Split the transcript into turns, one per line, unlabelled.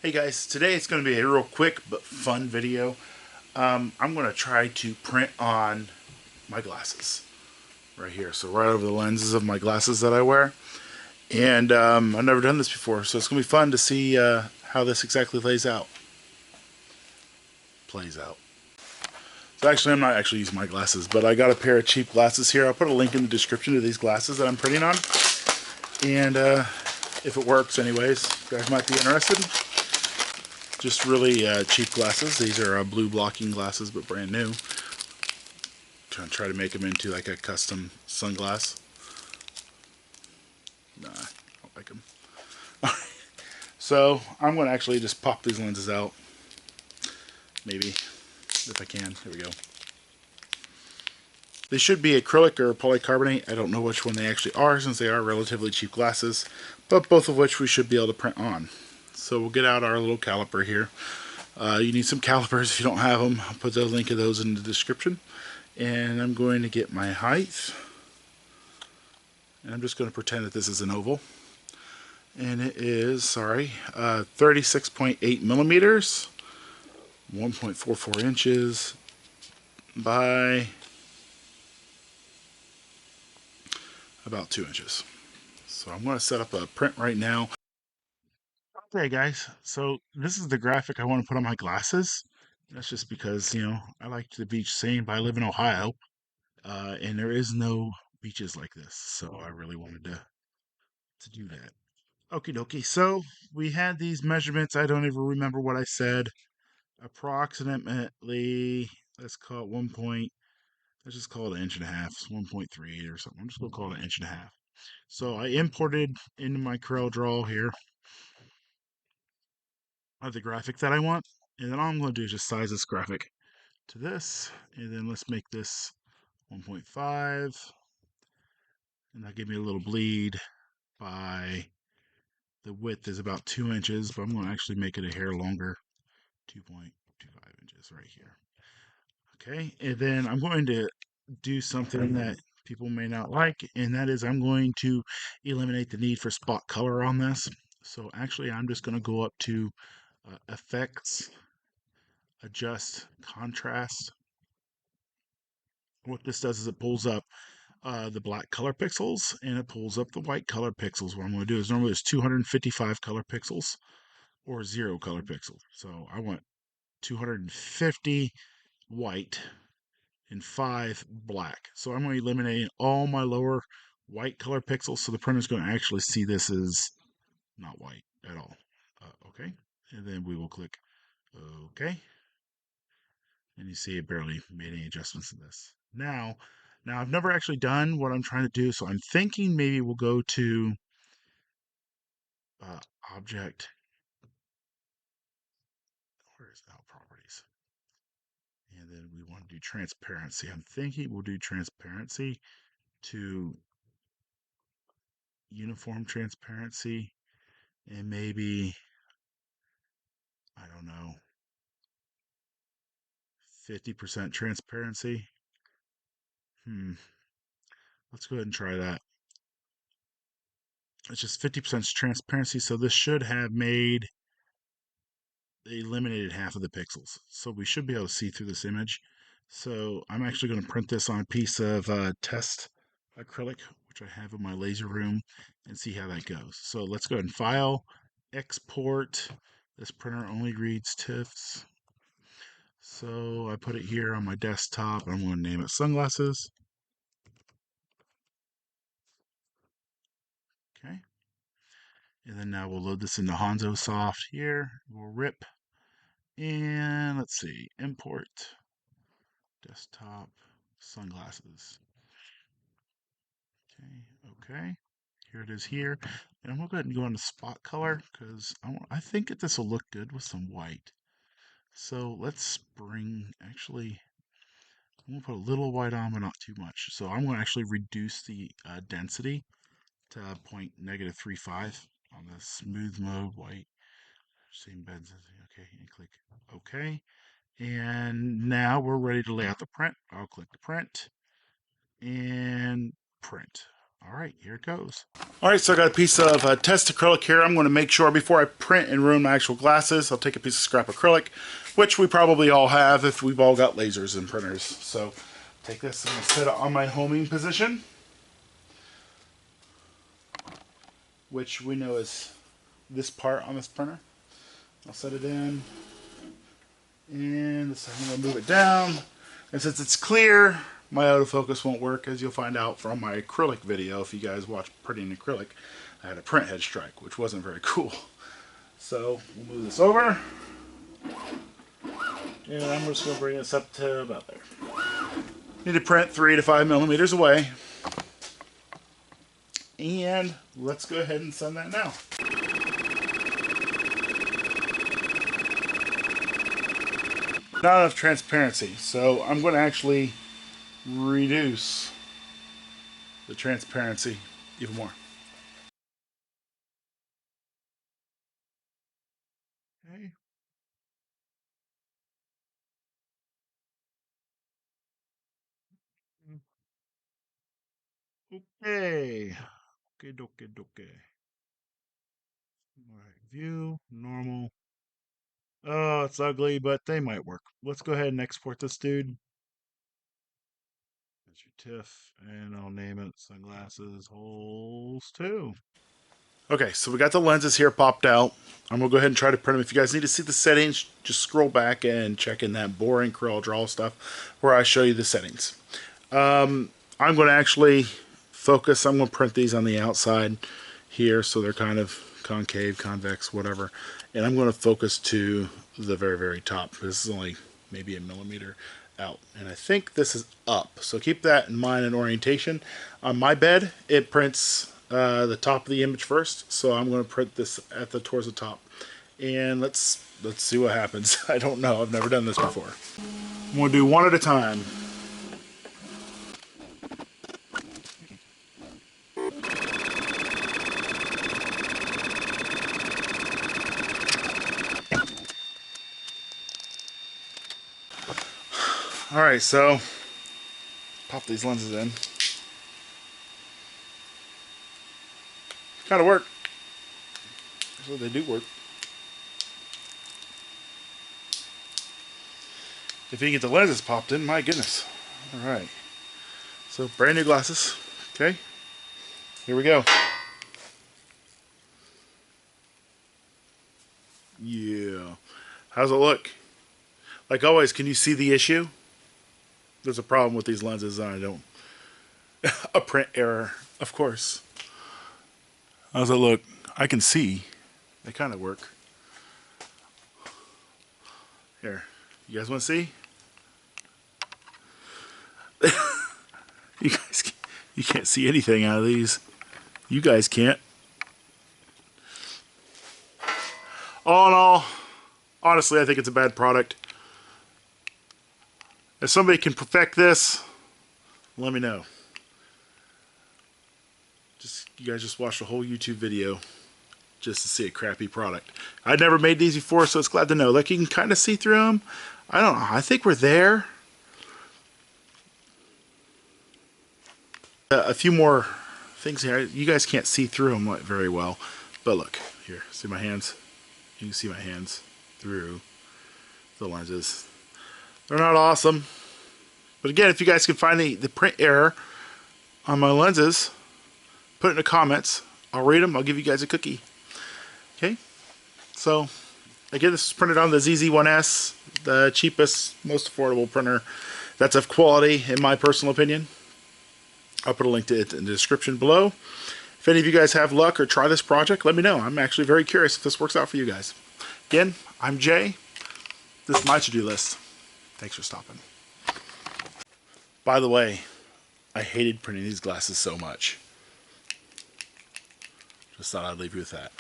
Hey guys, today it's going to be a real quick but fun video. I'm going to try to print on my glasses right here. So right over the lenses of my glasses that I wear. And I've never done this before, so it's going to be fun to see how this exactly plays out. So actually, I'm not actually using my glasses, but I got a pair of cheap glasses here. I'll put a link in the description to these glasses that I'm printing on. And if it works anyways, you guys might be interested. Just really cheap glasses. These are blue blocking glasses, but brand new. Try to make them into like a custom sunglass. Nah, I don't like them. So I'm going to actually just pop these lenses out. Maybe, if I can. Here we go. They should be acrylic or polycarbonate. I don't know which one they actually are since they are relatively cheap glasses, but both of which we should be able to print on. So we'll get out our little caliper here. You need some calipers if you don't have them. I'll put the link of those in the description. And I'm going to get my height. And I'm just going to pretend that this is an oval. And it is, 36.8 millimeters, 1.44 inches by about 2 inches. So I'm going to set up a print right now. Okay, guys, so this is the graphic I want to put on my glasses. That's just because, I like the beach scene, but I live in Ohio, and there is no beaches like this. So I really wanted to do that. Okie dokie. So we had these measurements. I don't even remember what I said. Approximately, let's call it let's just call it an inch and a half. It's 1.38 or something. I'm just going to call it an inch and a half. So I imported into my Corel Draw here the graphic that I want. And then all I'm going to do is just size this graphic to this. And then let's make this 1.5. And that'll give me a little bleed by the width is about 2 inches, but I'm going to actually make it a hair longer, 2.25 inches right here. Okay, and then I'm going to do something that people may not like, and that is I'm going to eliminate the need for spot color on this. So actually, I'm just going to go up to Effects, Adjust Contrast. What this does is it pulls up the black color pixels and it pulls up the white color pixels. What I'm going to do is normally there's 255 color pixels or 0 color pixels. So I want 250 white and 5 black. So I'm going to eliminate all my lower white color pixels so the printer's going to actually see this as not white at all. Okay, and then we will click OK. And you see it barely made any adjustments to this. Now I've never actually done what I'm trying to do, so I'm thinking maybe we'll go to uh, Object. Where is now Properties? And then we want to do transparency. I'm thinking we'll do transparency to uniform transparency and maybe, I don't know, 50% transparency. Let's go ahead and try that. It's just 50% transparency, so this should have eliminated half of the pixels. So we should be able to see through this image. So I'm actually going to print this on a piece of test acrylic, which I have in my laser room, and see how that goes. So let's go ahead and File, Export. This printer only reads TIFFs. So I put it here on my desktop. I'm going to name it Sunglasses. Okay. And then now we'll load this into Hanzo Soft here. We'll rip. And let's see, import desktop sunglasses. Okay. Here it is here. And I'm going to go ahead and go into spot color because I think that this will look good with some white. So let's actually, I'm going to put a little white on, but not too much. So I'm going to actually reduce the density to .-35 on the smooth mode white. Same beds. Okay, and click OK. And now we're ready to lay out the print. I'll click print and print. All right, here it goes. All right, so I got a piece of test acrylic here. I'm going to make sure before I print and ruin my actual glasses, I'll take a piece of scrap acrylic, which we probably all have if we've all got lasers and printers. So take this and set it on my homing position, which we know is this part on this printer. I'll set it in, and I'm going to move it down. And since it's clear, my autofocus won't work, as you'll find out from my acrylic video. If you guys watch printing acrylic, I had a print head strike, which wasn't very cool. So we'll move this over, and I'm just going to bring this up to about there. Need to print 3 to 5 millimeters away, and let's go ahead and send that now. Not enough transparency, so I'm going to actually reduce the transparency even more. Okay. Okay. Okay. All right. View, normal. Oh, it's ugly, but they might work. Let's go ahead and export this dude. That's your TIFF, and I'll name it Sunglasses Holes 2. Okay, so we got the lenses here popped out. I'm going to go ahead and try to print them. If you guys need to see the settings, just scroll back and check in that boring Corel Draw stuff where I show you the settings. I'm going to actually focus. I'm going to print these on the outside here, so they're kind of concave, convex, whatever. And I'm going to focus to the very, very top. This is only maybe a millimeter out. And I think this is up. So keep that in mind in orientation. On my bed, it prints the top of the image first. So I'm going to print this towards the top. And let's see what happens. I don't know. I've never done this before. I'm going to do one at a time. Alright, so pop these lenses in. Kind of work. Actually, they do work. If you can get the lenses popped in, my goodness. Alright. So, brand new glasses. Okay. Here we go. Yeah. How's it look? Like always, can you see the issue? There's a problem with these lenses, and I don't. A print error, of course. How's it look? I can see. They kind of work. Here, you guys want to see? You can't see anything out of these. You guys can't. All in all, honestly, I think it's a bad product. If somebody can perfect this, let me know. You guys just watched a whole YouTube video just to see a crappy product. I'd never made these before, so it's glad to know. Like, you can kind of see through them. I don't know. I think we're there. A few more things here. You guys can't see through them very well, but look here. See my hands? You can see my hands through the lenses. They're not awesome, but again, if you guys can find the print error on my lenses, put it in the comments. I'll read them. I'll give you guys a cookie. Okay. So again, this is printed on the ZZ1S, the cheapest, most affordable printer that's of quality, in my personal opinion. I'll put a link to it in the description below. If any of you guys have luck or try this project, let me know. I'm actually very curious if this works out for you guys. Again, I'm Jay. This is my to-do list. Thanks for stopping. By the way, I hated printing these glasses so much. Just thought I'd leave you with that.